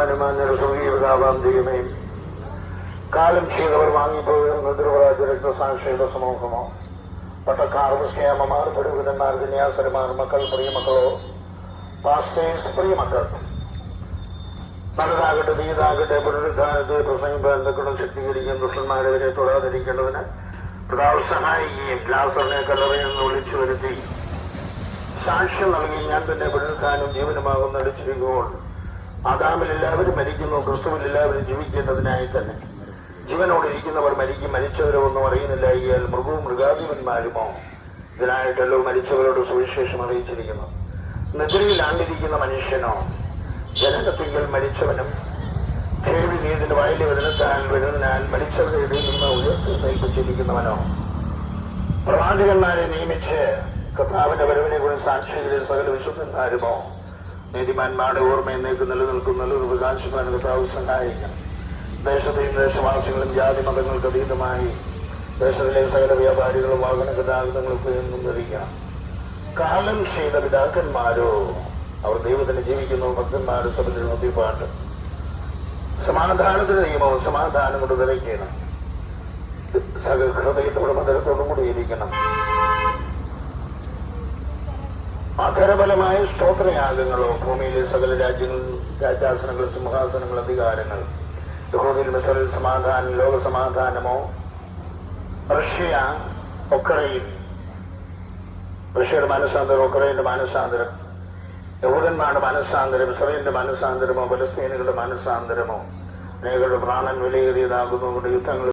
ബഹുമാനമാന്യ സ്വർഗീയ പിതാവാം ദൈവമേ, കാലം ചെയ്തവർ വാങ്ങിപ്പോയിരുന്ന തിരുവരാജ രക്തസാക്ഷിയുടെ സമൂഹമോ, പട്ടക്കാർ, മുസ്ലിയാമ്മമാർ, പുരോഹിതന്മാർ, കന്യാസരമാർ, മക്കൾ, പ്രിയമക്കളോ, പാസ്റ്റേഴ്സ്, പ്രിയമക്കൾ, നല്ലതാകട്ടെ തീയതാകട്ടെ പുനരുദ്ധാനത്തെ പ്രസംഗിപ്പാൻ തക്കണം ശക്തീകരിക്കാൻ ദുഷ്ടന്മാരെ വരെ തൊടാതിരിക്കേണ്ടതിന് പിതാവ് സഹായിക്കുകയും ലാസറിനെ കല്ലറയിൽ നിന്ന് വിളിച്ചു വരുത്തി സാക്ഷ്യം നൽകി ഞാൻ തന്നെ പുനരുദ്ധാനം ജീവനുമാകും നടിച്ചിരിക്കുമ്പോൾ ആദാമിൽ എല്ലാവരും മരിക്കുന്നു, ക്രിസ്തുവിൽ എല്ലാവരും ജീവിക്കേണ്ടതിനായി തന്നെ. ജീവനോടിരിക്കുന്നവർ മരിക്കും, മരിച്ചവരോ ഒന്നും അറിയുന്നില്ല. ഇയാൽ മൃഗവും മൃഗാധിപന്മാരുമോ ഇതിനായിട്ടല്ലോ മരിച്ചവരോട് സുവിശേഷം അറിയിച്ചിരിക്കുന്നു. നിദ്രയിലാണ്ടിരിക്കുന്ന മനുഷ്യനോ, ജനനത്തിങ്കിൽ മരിച്ചവനും കേൾവി നീതിന്റെ വായിലെ വരുന്നതിനാൽ മരിച്ചവരുടെ ഇടയിൽ നിന്ന് ഉയർത്തി നയിപ്പിച്ചിരിക്കുന്നവനോ, പ്രവാചകന്മാരെ നിയമിച്ച് കർത്താവിന്റെ വരവിനെ കുറിച്ച് സാക്ഷികളിൽ സകല വിശുദ്ധന്മാരുമോ, നീതിമാന്മാരുടെ ഓർമ്മ എന്നേക്ക് നിലനിൽക്കുന്നല്ലോ പ്രകാശിപ്പാൻ കർത്താവ് സഹായിക്കണം. ദേശത്തെയും ദേശവാസികളും ജാതി മതങ്ങൾക്ക് അതീതമായി ദേശത്തിലെ സകല വ്യാപാരികളും വാഹന ഗതാഗതങ്ങൾക്ക് എന്നും ധരിക്കണം. കാലം ചെയ്ത പിതാക്കന്മാരോ അവർ ദൈവത്തിന് ജീവിക്കുന്നു, ഭക്തന്മാർ സഭയിൽ നൊത്തിപ്പാട്ട്. സമാധാനത്തിന് നിയമവും സമാധാനം കൊണ്ട് ധരിക്കണം. സകല ഹൃദയത്തോടും മധുരത്തോടും കൂടി ഇരിക്കണം. അധരബലമായ സ്തോത്രയാഗങ്ങളോ, ഭൂമിയിലെ സകല രാജ്യങ്ങളും രാജാസനങ്ങൾ, സിംഹാസനങ്ങൾ, അധികാരങ്ങൾ, യഹൂദിൽ മിസ്രിൽ സമാധാനം, ലോക സമാധാനമോ, റഷ്യ ഉക്രൈൻ, റഷ്യയുടെ മാനസാന്തരം, ഉക്രൈന്റെ മാനസാന്തരം, യഹൂദന്മാരുടെ മാനസാന്തരം, ഇസ്രായേലിന്റെ മാനസാന്തരമോ, പലസ്തീനുകളുടെ മാനസാന്തരമോ, അനേകരുടെ പ്രാണൻ വിലയേറിയതാകുന്നു. യുദ്ധങ്ങൾ